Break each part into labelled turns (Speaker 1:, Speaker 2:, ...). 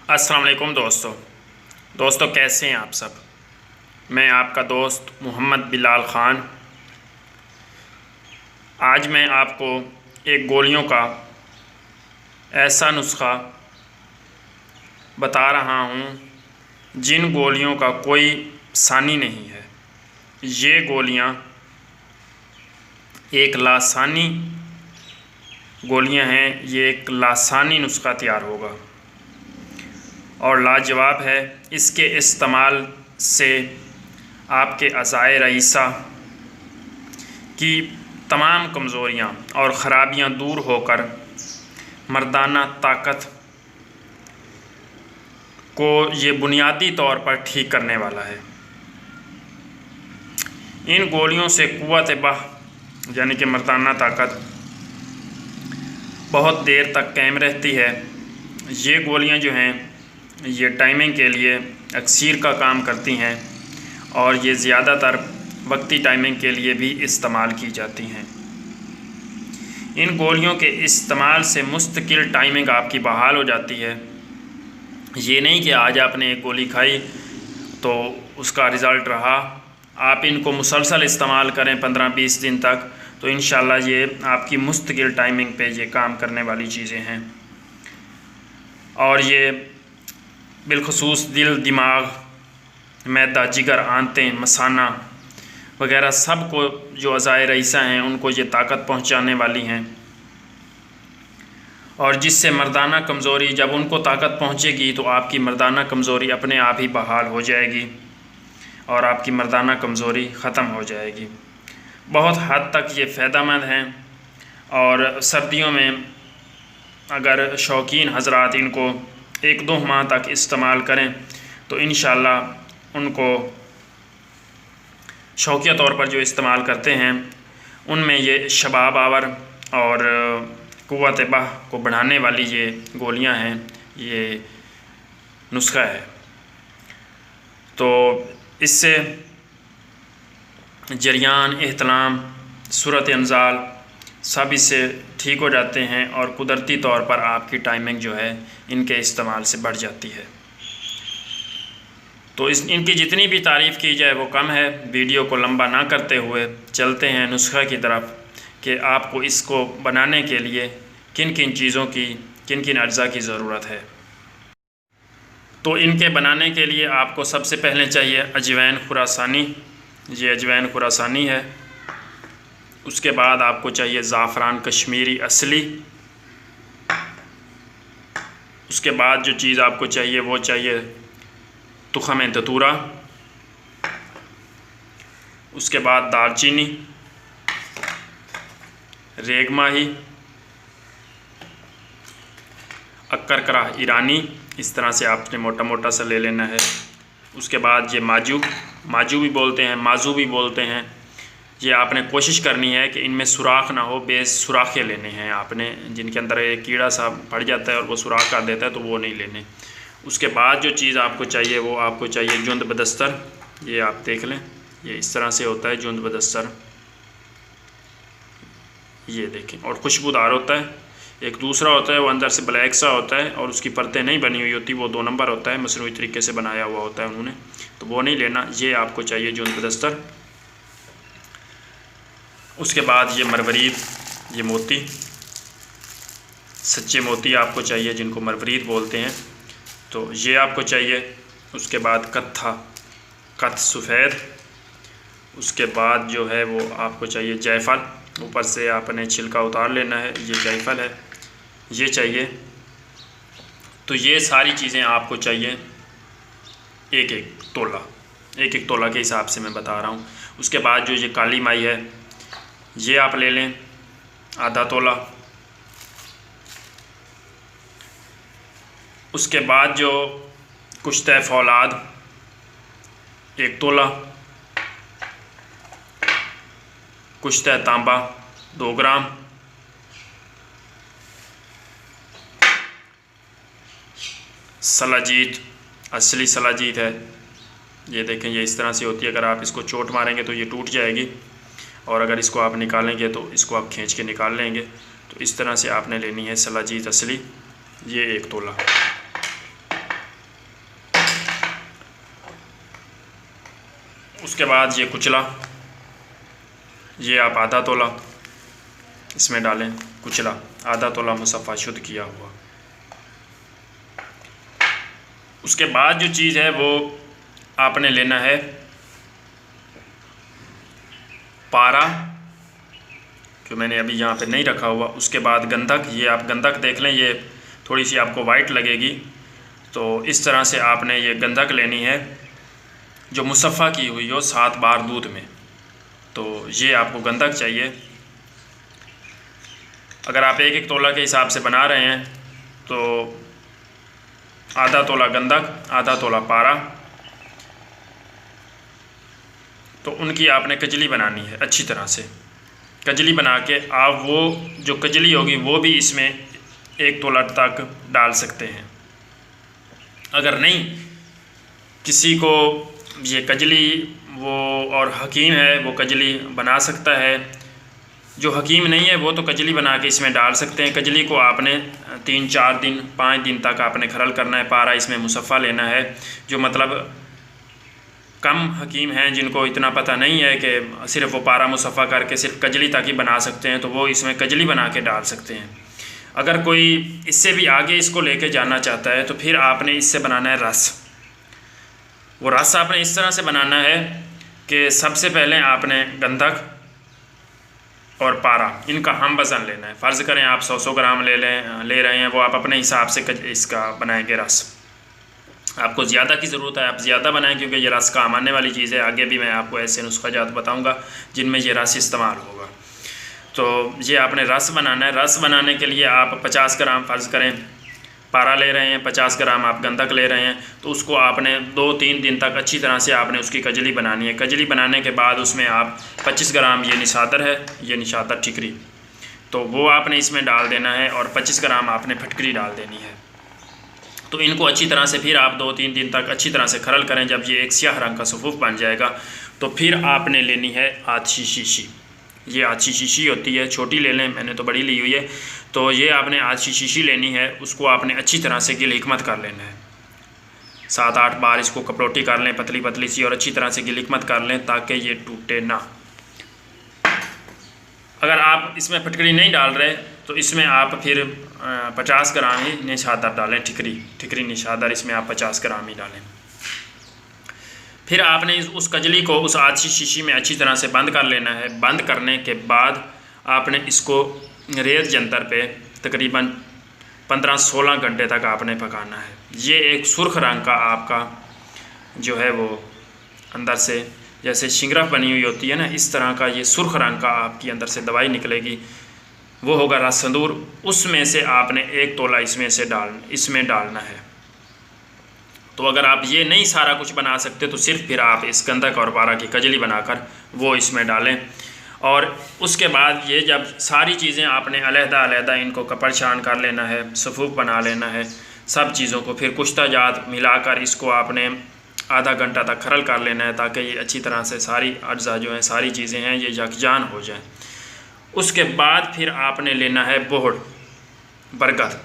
Speaker 1: अस्सलाम वालेकुम दोस्तों कैसे हैं आप सब। मैं आपका दोस्त मोहम्मद बिलाल ख़ान। आज मैं आपको एक गोलियों का ऐसा नुस्खा बता रहा हूँ जिन गोलियों का कोई सानी नहीं है। ये गोलियाँ एक लासानी गोलियाँ हैं। ये एक लासानी नुस्खा तैयार होगा और लाजवाब है। इसके इस्तेमाल से आपके अज़ाए रईसा की तमाम कमज़ोरियाँ और ख़राबियाँ दूर होकर मर्दाना ताकत को ये बुनियादी तौर पर ठीक करने वाला है। इन गोलियों से क़ुव्वत बह यानी कि मर्दाना ताकत बहुत देर तक कायम रहती है। ये गोलियाँ जो हैं ये टाइमिंग के लिए अक्सीर का काम करती हैं और ये ज़्यादातर वक्ती टाइमिंग के लिए भी इस्तेमाल की जाती हैं। इन गोलियों के इस्तेमाल से मुस्तकिल टाइमिंग आपकी बहाल हो जाती है। ये नहीं कि आज आपने एक गोली खाई तो उसका रिज़ल्ट रहा। आप इनको मुसलसल इस्तेमाल करें 15-20 दिन तक तो इंशाल्लाह ये आपकी मुस्तकिल टाइमिंग पे ये काम करने वाली चीज़ें हैं। और ये बिलखुसूस दिल, दिमाग, मैदा, जिगर, आंतें, मसाना वगैरह सब को जो अज़ाए रईसा हैं उनको ये ताकत पहुंचाने वाली हैं। और जिससे मर्दाना कमज़ोरी, जब उनको ताकत पहुंचेगी तो आपकी मर्दाना कमज़ोरी अपने आप ही बहाल हो जाएगी और आपकी मर्दाना कमज़ोरी ख़त्म हो जाएगी। बहुत हद तक ये फ़ायदेमंद हैं और सर्दियों में अगर शौकीन हज़रात इनको 1-2 माह तक इस्तेमाल करें तो इंशाल्लाह उनको शौकिया तौर पर जो इस्तेमाल करते हैं उनमें ये शबाब आवर और क़ुव्वत बह को बढ़ाने वाली ये गोलियां हैं, ये नुस्खा है। तो इससे जरियान, एहतलाम, सूरत अंजाल सब इससे ठीक हो जाते हैं और कुदरती तौर पर आपकी टाइमिंग जो है इनके इस्तेमाल से बढ़ जाती है। तो इनकी जितनी भी तारीफ़ की जाए वो कम है। वीडियो को लंबा ना करते हुए चलते हैं नुस्खा की तरफ कि आपको इसको बनाने के लिए किन किन चीज़ों की, किन किन अज्जा की ज़रूरत है। तो इनके बनाने के लिए आपको सबसे पहले चाहिए अजवैन खुरासानी। ये अजवैन खुरासानी है। उसके बाद आपको चाहिए ज़ाफ़रान कश्मीरी असली। उसके बाद जो चीज़ आपको चाहिए वो चाहिए तुख़म ततूरा। उसके बाद दालचीनी, रेगमाही, अक्कर ईरानी, इस तरह से आपने मोटा मोटा सा ले लेना है। उसके बाद ये माजू भी बोलते हैं, माजू भी बोलते हैं। ये आपने कोशिश करनी है कि इनमें सुराख ना हो, बेसुराखे लेने हैं आपने, जिनके अंदर एक कीड़ा सा पड़ जाता है और वो सुराख कर देता है तो वो नहीं लेने। उसके बाद जो चीज़ आपको चाहिए वो आपको चाहिए जुंद बदस्तर। ये आप देख लें, ये इस तरह से होता है जुंद बदस्तर, ये देखें, और खुशबूदार होता है। एक दूसरा होता है वो अंदर से ब्लैक सा होता है और उसकी परतें नहीं बनी हुई होती, वो 2 नंबर होता है, मसनूई तरीके से बनाया हुआ होता है उन्होंने, तो वो नहीं लेना। ये आपको चाहिए जुंद बदस्तर। उसके बाद ये मरवरीद, ये मोती, सच्चे मोती आपको चाहिए जिनको मरवरीद बोलते हैं, तो ये आपको चाहिए। उसके बाद कत्थ सफ़ेद। उसके बाद जो है वो आपको चाहिए जायफल, ऊपर से आपने छिलका उतार लेना है, ये जायफल है, ये चाहिए। तो ये सारी चीज़ें आपको चाहिए 1-1 तोला, 1-1 तोला के हिसाब से मैं बता रहा हूँ। उसके बाद जो ये काली माई है ये आप ले लें आधा तोला। उसके बाद जो कुश्ते फौलाद 1 तोला, कुश्ते तांबा 2 ग्राम, सलाजीत, असली सलाजीत है, ये देखें, ये इस तरह से होती है। अगर आप इसको चोट मारेंगे तो ये टूट जाएगी और अगर इसको आप निकालेंगे तो इसको आप खींच के निकाल लेंगे। तो इस तरह से आपने लेनी है सलाजीत असली, ये 1 तोला। उसके बाद ये कुचला, ये आप आधा तोला इसमें डालें, कुचला आधा तोला मुसफ़ा शुद्ध किया हुआ। उसके बाद जो चीज़ है वो आपने लेना है पारा, जो मैंने अभी यहाँ पे नहीं रखा हुआ। उसके बाद गंधक, ये आप गंधक देख लें, ये थोड़ी सी आपको वाइट लगेगी, तो इस तरह से आपने ये गंधक लेनी है जो मुसफ़ा की हुई हो 7 बार दूध में। तो ये आपको गंधक चाहिए। अगर आप 1-1 तोला के हिसाब से बना रहे हैं तो आधा तोला गंधक, आधा तोला पारा। तो उनकी आपने कजली बनानी है अच्छी तरह से। कजली बना के आप वो जो कजली होगी वो भी इसमें 1 तोला तक डाल सकते हैं। अगर नहीं किसी को ये कजली वो और हकीम है वो कजली बना सकता है, जो हकीम नहीं है वो तो कजली बना के इसमें डाल सकते हैं। कजली को आपने 3-4 दिन 5 दिन तक आपने खरल करना है। पारा इसमें मुसफ़ा लेना है। जो मतलब कम हकीम हैं जिनको इतना पता नहीं है कि सिर्फ़ वो पारा मुसफ़ा करके सिर्फ कजली तक ही बना सकते हैं, तो वो इसमें कजली बना के डाल सकते हैं। अगर कोई इससे भी आगे इसको लेके जाना चाहता है तो फिर आपने इससे बनाना है रस। वो रस आपने इस तरह से बनाना है कि सबसे पहले आपने गंधक और पारा इनका हम वज़न लेना है। फ़र्ज़ करें आप 100 ग्राम ले रहे हैं, वो आप अपने हिसाब से इसका बनाएंगे रस। आपको ज़्यादा की ज़रूरत है आप ज़्यादा बनाएं, क्योंकि ये रस काम आने वाली चीज़ है। आगे भी मैं आपको ऐसे नुस्ख़ाजात बताऊंगा जिनमें ये रस इस्तेमाल होगा। तो ये आपने रस बनाना है। रस बनाने के लिए आप 50 ग्राम फ़र्ज़ करें पारा ले रहे हैं, 50 ग्राम आप गंधक ले रहे हैं, तो उसको आपने 2-3 दिन तक अच्छी तरह से आपने उसकी कजली बनानी है। कजली बनाने के बाद उसमें आप 25 ग्राम ये निशातर है, ये निशातर ठिकरी, तो वो आपने इसमें डाल देना है और 25 ग्राम आपने फटकरी डाल देनी है। तो इनको अच्छी तरह से फिर आप 2-3 दिन तक अच्छी तरह से खरल करें। जब ये एक स्याह रंग का सफ़ूफ बन जाएगा तो फिर आपने लेनी है आधी शीशी। ये आधी शीशी होती है, छोटी ले लें, मैंने तो बड़ी ली हुई है। तो ये आपने आधी शीशी लेनी है, उसको आपने अच्छी तरह से गिल हिकमत कर लेना है। 7-8 बार इसको कपड़ोटी कर लें पतली पतली सी, और अच्छी तरह से गिल हिकमत कर लें ताकि ये टूटे ना। अगर आप इसमें फटकरी नहीं डाल रहे तो इसमें आप फिर 50 ग्राम ही निशादर डालें, ठिकरी निशादर इसमें आप 50 ग्राम ही डालें। फिर आपने उस कजली को उस आधी शीशी में अच्छी तरह से बंद कर लेना है। बंद करने के बाद आपने इसको रेत जंतर पे तकरीबन 15-16 घंटे तक आपने पकाना है। ये एक सुर्ख रंग का आपका जो है वो अंदर से जैसे शिंगरफ बनी हुई होती है ना, इस तरह का ये सुर्ख रंग का आपकी अंदर से दवाई निकलेगी, वो होगा रस संदूर। उसमें से आपने 1 तोला इसमें डालना है। तो अगर आप ये नहीं सारा कुछ बना सकते तो सिर्फ फिर आप इस गंधक और पारा की कजली बनाकर वो इसमें डालें। और उसके बाद ये जब सारी चीज़ें आपने अलहदा इनको कपड़ छान कर लेना है, सफ़ूफ बना लेना है सब चीज़ों को, फिर कुश्ता जात मिलाकर इसको आपने आधा घंटा तक खरल कर लेना है ताकि ये अच्छी तरह से सारी अज्जा जो हैं सारी चीज़ें हैं ये यकजान हो जाएं। उसके बाद फिर आपने लेना है बोहड़, बरगद,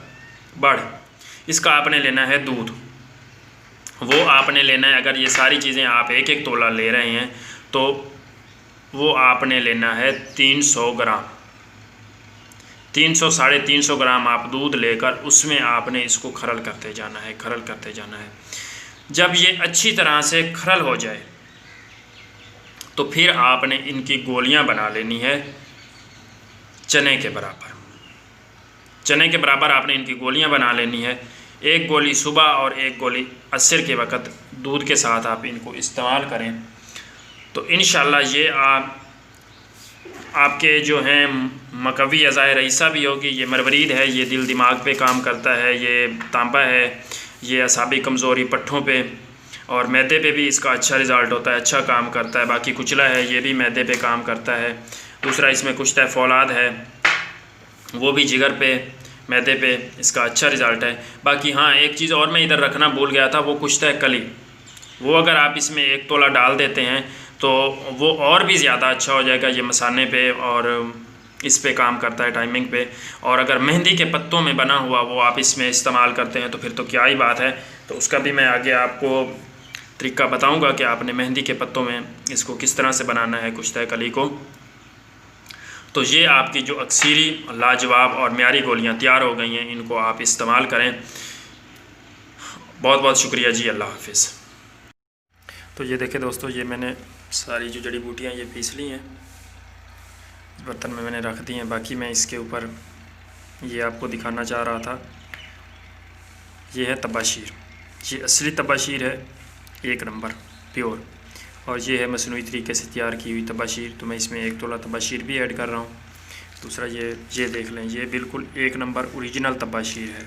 Speaker 1: बड़, इसका आपने लेना है दूध, वो आपने लेना है। अगर ये सारी चीज़ें आप 1-1 तोला ले रहे हैं तो वो आपने लेना है 300 ग्राम, 300-350 ग्राम आप दूध लेकर उसमें आपने इसको खरल करते जाना है। जब ये अच्छी तरह से खरल हो जाए तो फिर आपने इनकी गोलियां बना लेनी है चने के बराबर आपने इनकी गोलियां बना लेनी है। 1 गोली सुबह और 1 गोली असर के वक़्त दूध के साथ आप इनको इस्तेमाल करें तो इंशाअल्लाह ये आपके जो हैं मकवी अज़ाए रईसा भी होगी, ये मरवरीद है, ये दिल दिमाग पे काम करता है, ये तांबा है, ये असाबी कमज़ोरी पट्ठों पे और मैदे पे भी इसका अच्छा रिज़ल्ट होता है, अच्छा काम करता है। बाकी कुचला है ये भी मैदे पे काम करता है। दूसरा इसमें कुश्ता फौलाद है, वो भी जिगर पे मैदे पे इसका अच्छा रिज़ल्ट है। बाकी हाँ एक चीज़ और मैं इधर रखना भूल गया था, वो कुश्ता है कली, वो अगर आप इसमें 1 तोला डाल देते हैं तो वो और भी ज़्यादा अच्छा हो जाएगा। ये मसाने पे और इस पे काम करता है, टाइमिंग पे। और अगर मेहंदी के पत्तों में बना हुआ वो आप इसमें इस्तेमाल करते हैं तो फिर तो क्या ही बात है। तो उसका भी मैं आगे आपको तरीका बताऊंगा कि आपने मेहंदी के पत्तों में इसको किस तरह से बनाना है कुश्ता कली को। तो ये आपकी जो अक्सीरी लाजवाब और म्यारी गोलियां तैयार हो गई हैं, इनको आप इस्तेमाल करें। बहुत बहुत शुक्रिया जी, अल्लाह हाफिज़। तो ये देखें दोस्तों, ये मैंने सारी जो जड़ी बूटियाँ ये पीस ली हैं, बर्तन में मैंने रख दी हैं। बाकी मैं इसके ऊपर ये आपको दिखाना चाह रहा था, ये है तबाशीर। ये असली तबाशीर है, 1 नंबर प्योर। और ये है मसनूई तरीके से तैयार की हुई तबाशीर। तो मैं इसमें 1 तोला तबाशीर भी ऐड कर रहा हूँ। दूसरा ये देख लें, ये बिल्कुल 1 नंबर ओरिजिनल तबाशीर है,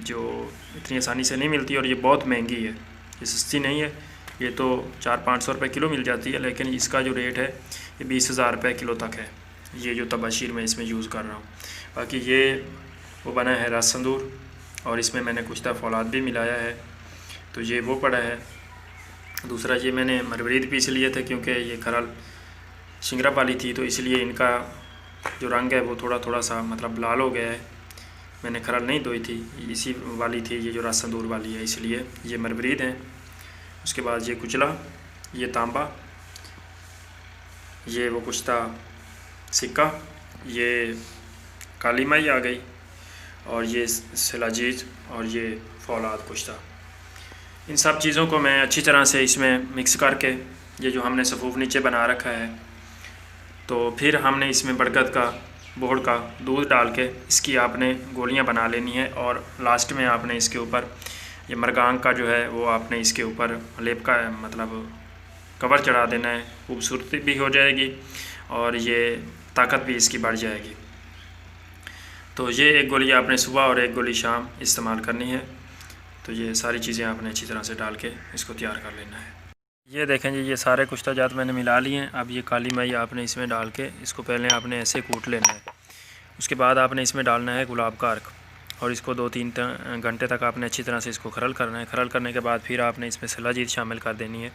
Speaker 1: जो इतनी आसानी से नहीं मिलती और ये बहुत महंगी है। ये सस्ती नहीं है, ये तो 400-500 रुपये किलो मिल जाती है, लेकिन इसका जो रेट है ये 20,000 रुपये किलो तक है, ये जो तबाशीर मैं इसमें यूज़ कर रहा हूँ। बाकी ये वो बना है रस संदूर, और इसमें मैंने कुश्ता फौलाद भी मिलाया है, तो ये वो पड़ा है। दूसरा ये मैंने मरवरीद पीस लिए थे, क्योंकि ये खरल शिंगरा वाली थी, तो इसलिए इनका जो रंग है वो थोड़ा थोड़ा सा मतलब लाल हो गया है। मैंने खरल नहीं धोई थी, इसी वाली थी ये जो रस संदूर वाली है, इसलिए ये मरवरीद हैं। उसके बाद ये कुचला, ये तांबा, ये वो कुश्ता सिक्का, ये काली माई आ गई, और ये सिलाजीज, और ये फौलाद कुश्ता। इन सब चीज़ों को मैं अच्छी तरह से इसमें मिक्स करके, ये जो हमने सफ़ूफ नीचे बना रखा है, तो फिर हमने इसमें बरगद का बोहड़ का दूध डाल के इसकी आपने गोलियां बना लेनी है। और लास्ट में आपने इसके ऊपर ये मरगांग का जो है वो आपने इसके ऊपर लेप का मतलब कवर चढ़ा देना है। खूबसूरती भी हो जाएगी और ये ताकत भी इसकी बढ़ जाएगी। तो ये 1 गोली आपने सुबह और 1 गोली शाम इस्तेमाल करनी है। तो ये सारी चीज़ें आपने अच्छी तरह से डाल के इसको तैयार कर लेना है। ये देखें जी, ये सारे कुश्ता जात मैंने मिला लिए हैं। अब ये काली माई आपने इसमें डाल के इसको पहले आपने ऐसे कूट लेना है। उसके बाद आपने इसमें डालना है गुलाब का अर्क, और इसको 2-3 घंटे तक आपने अच्छी तरह से इसको खरल करना है। खरल करने के बाद फिर आपने इसमें सिलाजीत शामिल कर देनी है,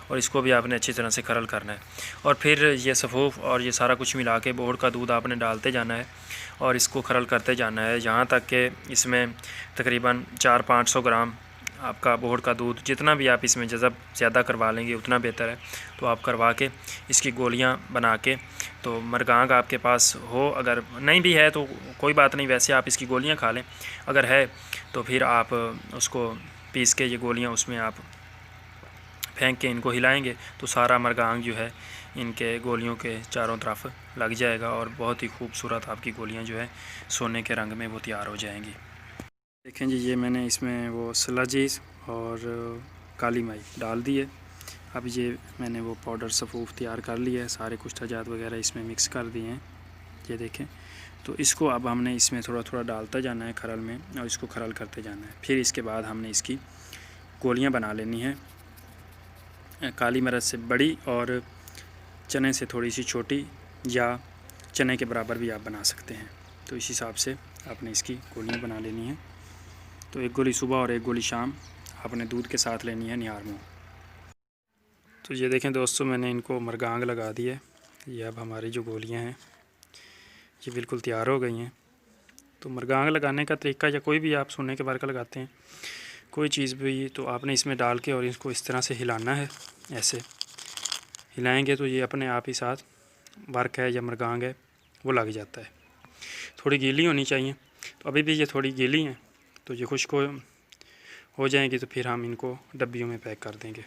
Speaker 1: और इसको भी आपने अच्छी तरह से खरल करना है। और फिर ये सफ़ूफ और ये सारा कुछ मिला के बोहड़ का दूध आपने डालते जाना है, और इसको खरल करते जाना है, यहाँ तक कि इसमें तकरीबन 400-500 ग्राम आपका बोहड़ का दूध, जितना भी आप इसमें जज़ब ज़्यादा करवा लेंगे उतना बेहतर है। तो आप करवा के इसकी गोलियां बना के, तो मरगांग आपके पास हो, अगर नहीं भी है तो कोई बात नहीं, वैसे आप इसकी गोलियां खा लें। अगर है तो फिर आप उसको पीस के ये गोलियां उसमें आप फेंक के इनको हिलाएंगे, तो सारा मरगांग जो है इनके गोलियों के चारों तरफ लग जाएगा, और बहुत ही खूबसूरत आपकी गोलियाँ जो है सोने के रंग में वो तैयार हो जाएंगी। देखें जी, ये मैंने इसमें वो सिलाजीज और काली माई डाल दी है। अब ये मैंने वो पाउडर सफ़ूफ तैयार कर लिया है, सारे कुश्ता जात वगैरह इसमें मिक्स कर दिए हैं, ये देखें। तो इसको अब हमने इसमें थोड़ा थोड़ा डालता जाना है खरल में, और इसको खरल करते जाना है। फिर इसके बाद हमने इसकी गोलियां बना लेनी है, काली मिर्च से बड़ी और चने से थोड़ी सी छोटी, या चने के बराबर भी आप बना सकते हैं। तो इस हिसाब से आपने इसकी गोलियाँ बना लेनी है। तो 1 गोली सुबह और 1 गोली शाम आपने दूध के साथ लेनी है निहार मुँह। तो ये देखें दोस्तों, मैंने इनको मरगांग लगा दी है। ये अब हमारी जो गोलियां हैं ये बिल्कुल तैयार हो गई हैं। तो मरगांग लगाने का तरीका, या कोई भी आप सोने के बार का लगाते हैं कोई चीज़ भी, तो आपने इसमें डाल के और इसको इस तरह से हिलाना है। ऐसे हिलाएंगे तो ये अपने आप ही साथ वर्क है या मरगांग है वो लग जाता है। थोड़ी गीली होनी चाहिए, तो अभी भी ये थोड़ी गीली हैं, तो ये खुश्क हो जाएंगी, तो फिर हम इनको डब्बियों में पैक कर देंगे।